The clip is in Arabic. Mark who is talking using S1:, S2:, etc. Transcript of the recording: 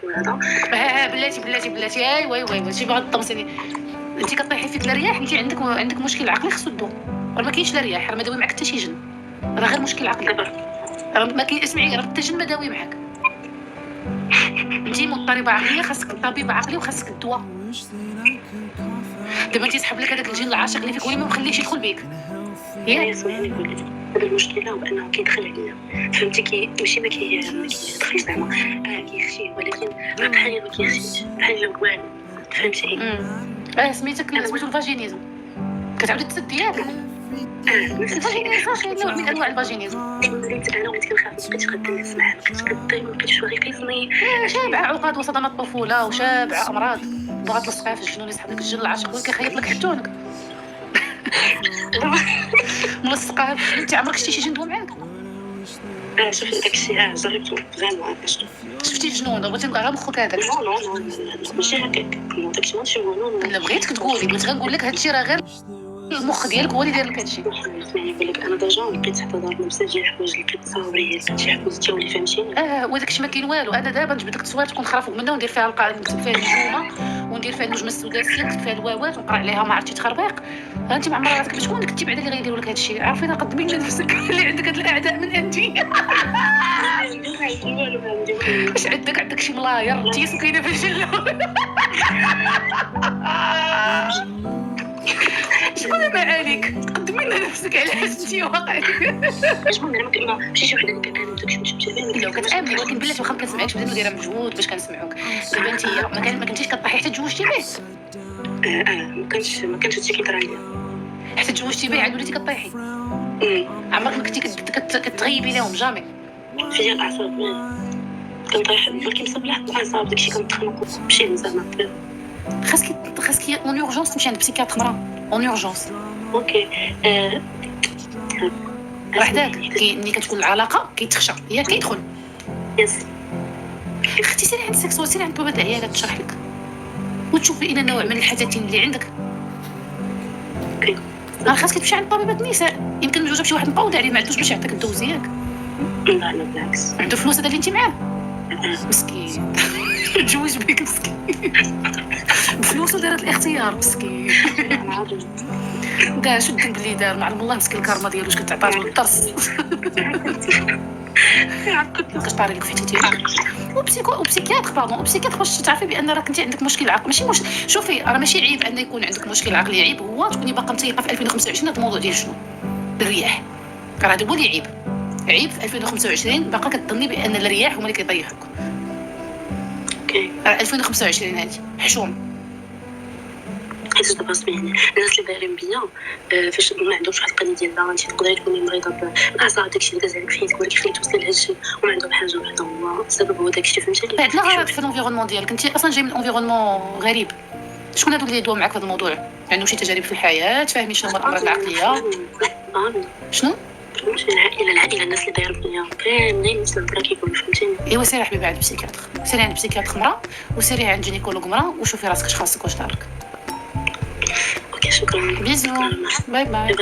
S1: وهذا.
S2: بلاتي ايوا ماشي باغا تطمسيني. انت كطيحي فيك الرياح، انت عندك مشكل عقلي خصو الضو. راه ما كاينش لا رياح، راه ما داوي معاك حتى شي جن، راه غير مشكل عقلي. راه ما كاين، اسمعي، راه حتى جن ما داوي معاك. انت مضطربه عقليه، خاصك طبيب عقلي وخاصك الدواء. دابا انت سحب لك هذاك الجن العاشق اللي فيك ولا ما مخليش يدخل بيك.
S1: يا سمعني نقول لك، هذا المشكله هو انه كيدخل عليا، فهمتي؟ ماشي ما كيدخل زعما كيخشي، ولكن بحال ما كيخشيش، بحال لو والو، فهمتي؟
S2: سميتو الفاجينيزم. كتعاودي تسد ياك. الفاجينيزم شي نوع من انواع الفاجينيزم.
S1: وليت كنخاف، ما بقيتش قادره نسمع، ما بقيتش كنطيب، ما بقيتش باغي يقيسني.
S2: شابعه عقد وصدمات الطفوله، وشابعه امراض، بغات تلصقها في الجنون، يسحب لك الجن العاشق وكيخيط لك حتونك. ملصقها في الجنون. انت عمرك شتي شي جن دوا معاك؟
S1: شفت داكشي، جربته فريمون.
S2: شفتي الجنون بغيتي نبقى مخك هذاك؟
S1: لا ماشي هكاك، داكشي ماشي هو.
S2: لا بغيتك تقولي، بغيت غنقول لك هادشي راه غير المخ ديالك هو اللي داير لك هادشي.
S1: اسمعي نقول لك، انا ديجا لقيت حتى دارنا بزاف ديال الحوايج اللي كتصاوري هي شي حوايج تاولي، فهمتيني؟
S2: وداكشي ما كاين والو. انا دابا نجبد لك التصوير تكون خرافوك منها، وندير فيها نكتب فيها النجومه، وندير فيها النجمه السداسيه، نكتب فيها الواوات، ونقرا عليها ما عرفتي تخربيق. انت مع مراتك شكون ديك التبعه اللي غيديروا لك هادشي؟ عارفين قدمي لنفسك اللي عندك هاد الاعداء من عندي. واش عندك شي ملاير تيس كاينه في الجنه؟ شكون معاليك؟ تقدمي لنفسك على حسبتي واقعك.
S1: شكون انا ماشي شي وحده اللي كتعلم داكشي ماشي متفاهم.
S2: لو كتامني، ولكن بلاتي واخا ما كنسمعكش بدينا نديرها مجهود باش كنسمعوك. دابا انت ما كنتيش كطيحي حتى تزوجتي به؟
S1: ما كانش هادشي كيطرى ليا
S2: حتى تزوجتي به عاد وليتي كطيحي. عمرك ما كنتي كتغيبي لهم جامي؟
S1: في ديال الاعصاب كنطيح، ولكن بسبب الاعصاب داكشي كنتخنق ماشي زعما.
S2: خاصك اون اورجونس تمشي عند بسيكياتر مرا اون اورجونس.
S1: اوكي.
S2: وحداك ملي كتكون العلاقه كيتخشى هي كيدخل.
S1: يس
S2: اختي سيري عند سكسوال، سيري عند بابا العيالات تشرح لك وتشوفي الى نوع من الحدثين اللي عندك.
S1: اوكي.
S2: راه خاصك تمشي عند طبيبه النساء، يمكن مجوجه بشي واحد مقود عليه ما عندوش باش يعطيك الدوز ياك.
S1: لا بالعكس،
S2: عنده فلوس هذا اللي انت معاه. مسكين. تزوج بك مسكين. بفلوسه دارت الاختيار مسكين. كاع شو الذنب اللي دار؟ معلم الله مسكين، الكارما ديالو واش كتعطى له الطرس. كتطاري لك في حياتك. وبسيكياتر باش تعرفي بان راه كنتي عندك مشكل عقلي. ماشي شوفي، راه ماشي عيب ان يكون عندك مشكل عقلي، عيب هو تكوني باقا متيقه في 2025 هذا الموضوع ديال شنو الرياح. راه هذا هو اللي عيب في 2025 باقا كتظني بان الرياح هما اللي كيطيحوك.
S1: اوكي.
S2: 2025 هذه حشوم.
S1: حيت دابا سمعني، الناس اللي دايرين بيا فاش ما عندهمش واحد القضيه ديال لا انت تقدري تكوني مريضه بالاعصاب، داكشي اللي داز عليك في حياتك ولكن توصلي لهادشي وما عندهم حاجه وحده، هو السبب هو داكشي، فهمتيني؟
S2: عندنا غلط في الانفيرونمون ديالك، انت اصلا جاي من انفيرونمون غريب. شكون هادو اللي يدوا معاك في هذا الموضوع؟ عندهم شي تجارب في الحياه، فاهمين شنو هما الامراض العقليه؟ شنو
S1: العائله الناس اللي دايرين بيا كاملين نفس الهضره كيقولوا، فهمتيني؟
S2: ايوا سيري حبيبي عند بسيكياتر، سيري عند بسيكياتر مرا، وسيري عند جينيكولوج مرا، وشوفي راسك اش خاصك واش دارك.
S1: اوكي شكرا.
S2: بيزو. باي باي.